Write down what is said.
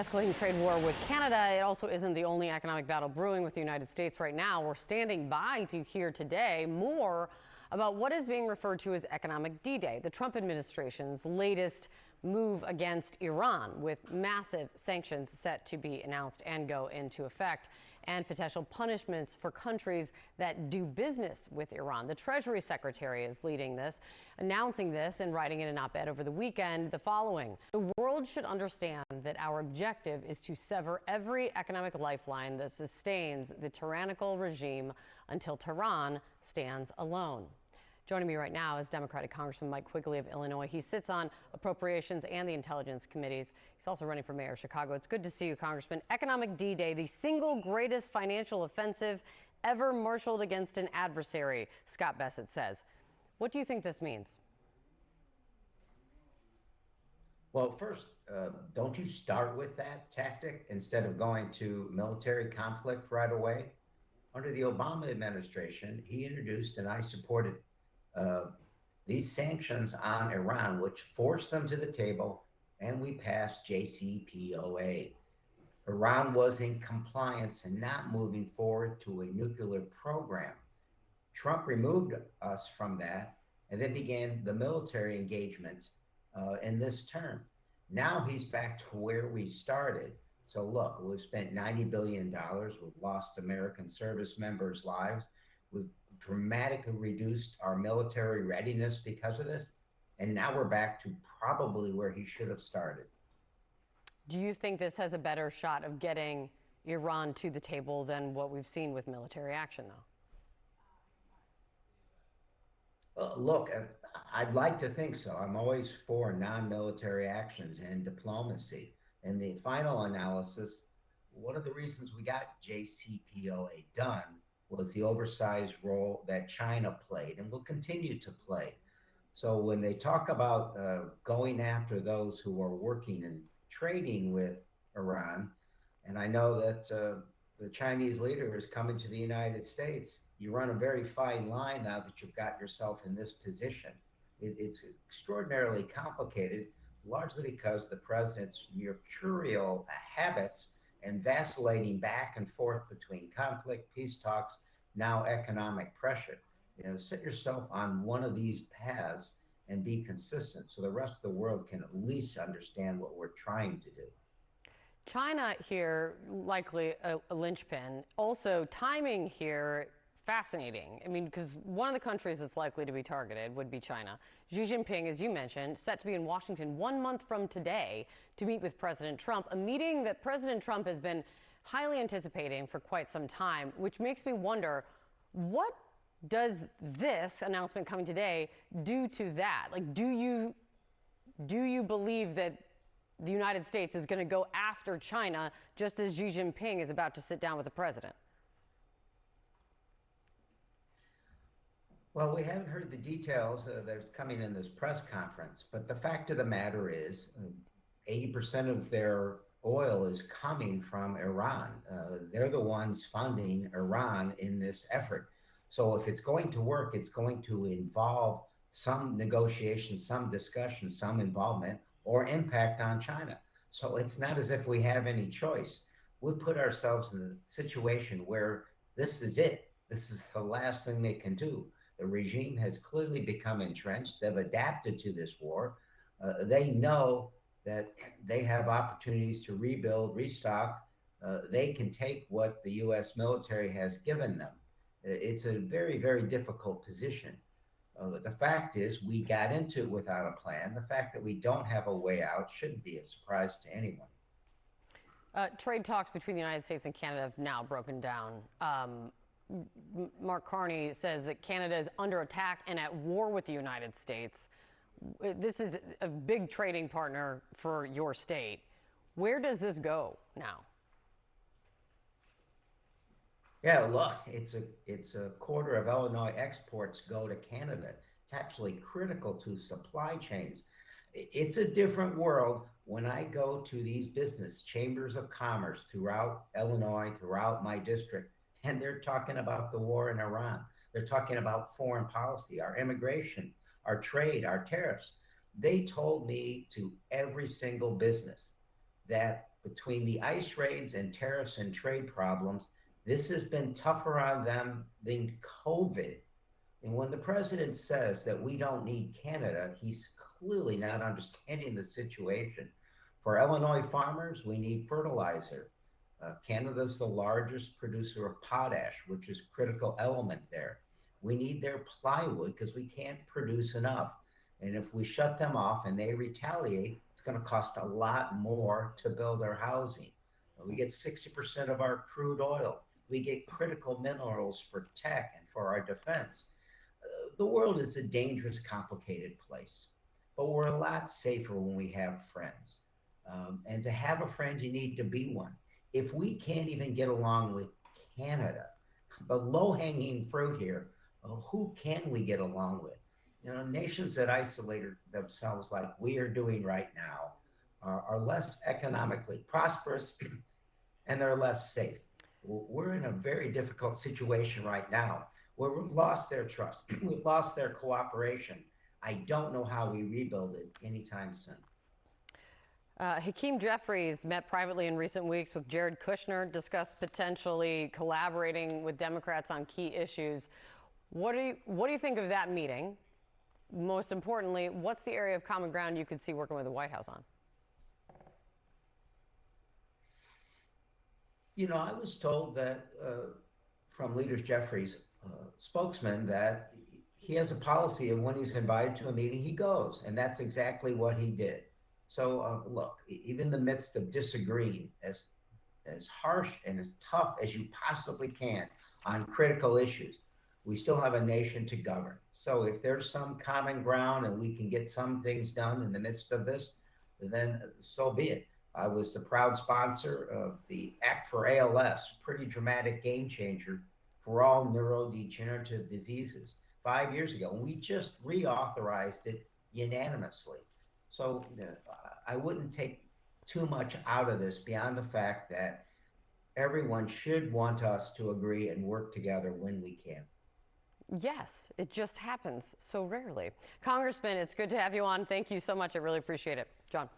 Escalating trade war with Canada, it also isn't the only economic battle brewing with the United States right now. We're standing by to hear today more about what is being referred to as economic D-Day, the Trump administration's latest move against Iran, with massive sanctions set to be announced and go into effect, and potential punishments for countries that do business with Iran. The Treasury Secretary is leading this, announcing this and writing in an op-ed over the weekend the following: the world should understand that our objective is to sever every economic lifeline that sustains the tyrannical regime until Tehran stands alone. Joining me right now is Democratic Congressman Mike Quigley of Illinois. He sits on Appropriations and the Intelligence Committees. He's also running for mayor of Chicago. It's good to see you, Congressman. Economic D-Day, the single greatest financial offensive ever marshaled against an adversary, Scott Bessent says. What do you think this means? Well, first, don't you start with that tactic instead of going to military conflict right away? Under the Obama administration, he introduced, and I supported these sanctions on Iran, which forced them to the table, and we passed JCPOA. Iran was in compliance and not moving forward to a nuclear program. Trump removed us from that and then began the military engagement in this term. Now he's back to where we started. So look, we've spent $90 billion. We've lost American service members' lives. We've dramatically reduced our military readiness because of this. And now we're back to probably where he should have started. Do you think this has a better shot of getting Iran to the table than what we've seen with military action, though? Look, I'd like to think so. I'm always for non-military actions and diplomacy. In the final analysis, one of the reasons we got JCPOA done was the oversized role that China played and will continue to play. So when they talk about going after those who are working and trading with Iran, and I know that the Chinese leader is coming to the United States, you run a very fine line now that you've got yourself in this position. It's extraordinarily complicated, largely because the president's mercurial habits and vacillating back and forth between conflict, peace talks, now economic pressure. Set yourself on one of these paths and be consistent so the rest of the world can at least understand what we're trying to do. China here, likely a linchpin. Also, timing here, fascinating. I mean, because one of the countries that's likely to be targeted would be China. Xi Jinping, as you mentioned, set to be in Washington 1 month from today to meet with President Trump, a meeting that President Trump has been highly anticipating for quite some time, which makes me wonder, what does this announcement coming today do to that? Like, do you believe that the United States is going to go after China just as Xi Jinping is about to sit down with the president? Well, we haven't heard the details that's coming in this press conference, but the fact of the matter is 80% of their oil is coming from Iran. They're the ones funding Iran in this effort. So if it's going to work, it's going to involve some negotiation, some discussion, some involvement or impact on China. So it's not as if we have any choice. We put ourselves in a situation where this is it. This is the last thing they can do. The regime has clearly become entrenched. They've adapted to this war. They know that they have opportunities to rebuild, restock. They can take what the U.S. military has given them. It's a very, very difficult position. The fact is we got into it without a plan. The fact that we don't have a way out shouldn't be a surprise to anyone. Trade talks between the United States and Canada have now broken down. Mark Carney says that Canada is under attack and at war with the United States. This is a big trading partner for your state. Where does this go now? Yeah, look, it's a quarter of Illinois exports go to Canada. It's actually critical to supply chains. It's a different world when I go to these business chambers of commerce throughout Illinois, throughout my district, and they're talking about the war in Iran. They're talking about foreign policy, our immigration, our trade, our tariffs. They told me to every single business that between the ICE raids and tariffs and trade problems, this has been tougher on them than COVID. And when the president says that we don't need Canada, he's clearly not understanding the situation. For Illinois farmers, we need fertilizer. Canada's the largest producer of potash, which is a critical element there. We need their plywood because we can't produce enough. And if we shut them off and they retaliate, it's going to cost a lot more to build our housing. We get 60% of our crude oil. We get critical minerals for tech and for our defense. The world is a dangerous, complicated place, but we're a lot safer when we have friends. And to have a friend, you need to be one. If we can't even get along with Canada, the low hanging fruit here, who can we get along with? You know, nations that isolate themselves like we are doing right now are less economically prosperous and they're less safe. We're in a very difficult situation right now where we've lost their trust, we've lost their cooperation. I don't know how we rebuild it anytime soon. Hakeem Jeffries met privately in recent weeks with Jared Kushner, discussed potentially collaborating with Democrats on key issues. What do you think of that meeting? Most importantly, what's the area of common ground you could see working with the White House on? You know, I was told that from Leader Jeffries' spokesman that he has a policy of when he's invited to a meeting, he goes, and that's exactly what he did. So look, even in the midst of disagreeing as harsh and as tough as you possibly can on critical issues, we still have a nation to govern. So if there's some common ground and we can get some things done in the midst of this, then so be it. I was the proud sponsor of the Act for ALS, pretty dramatic game changer for all neurodegenerative diseases 5 years ago. And we just reauthorized it unanimously. So I wouldn't take too much out of this beyond the fact that everyone should want us to agree and work together when we can. Yes, it just happens so rarely. Congressman, it's good to have you on. Thank you so much. I really appreciate it. John.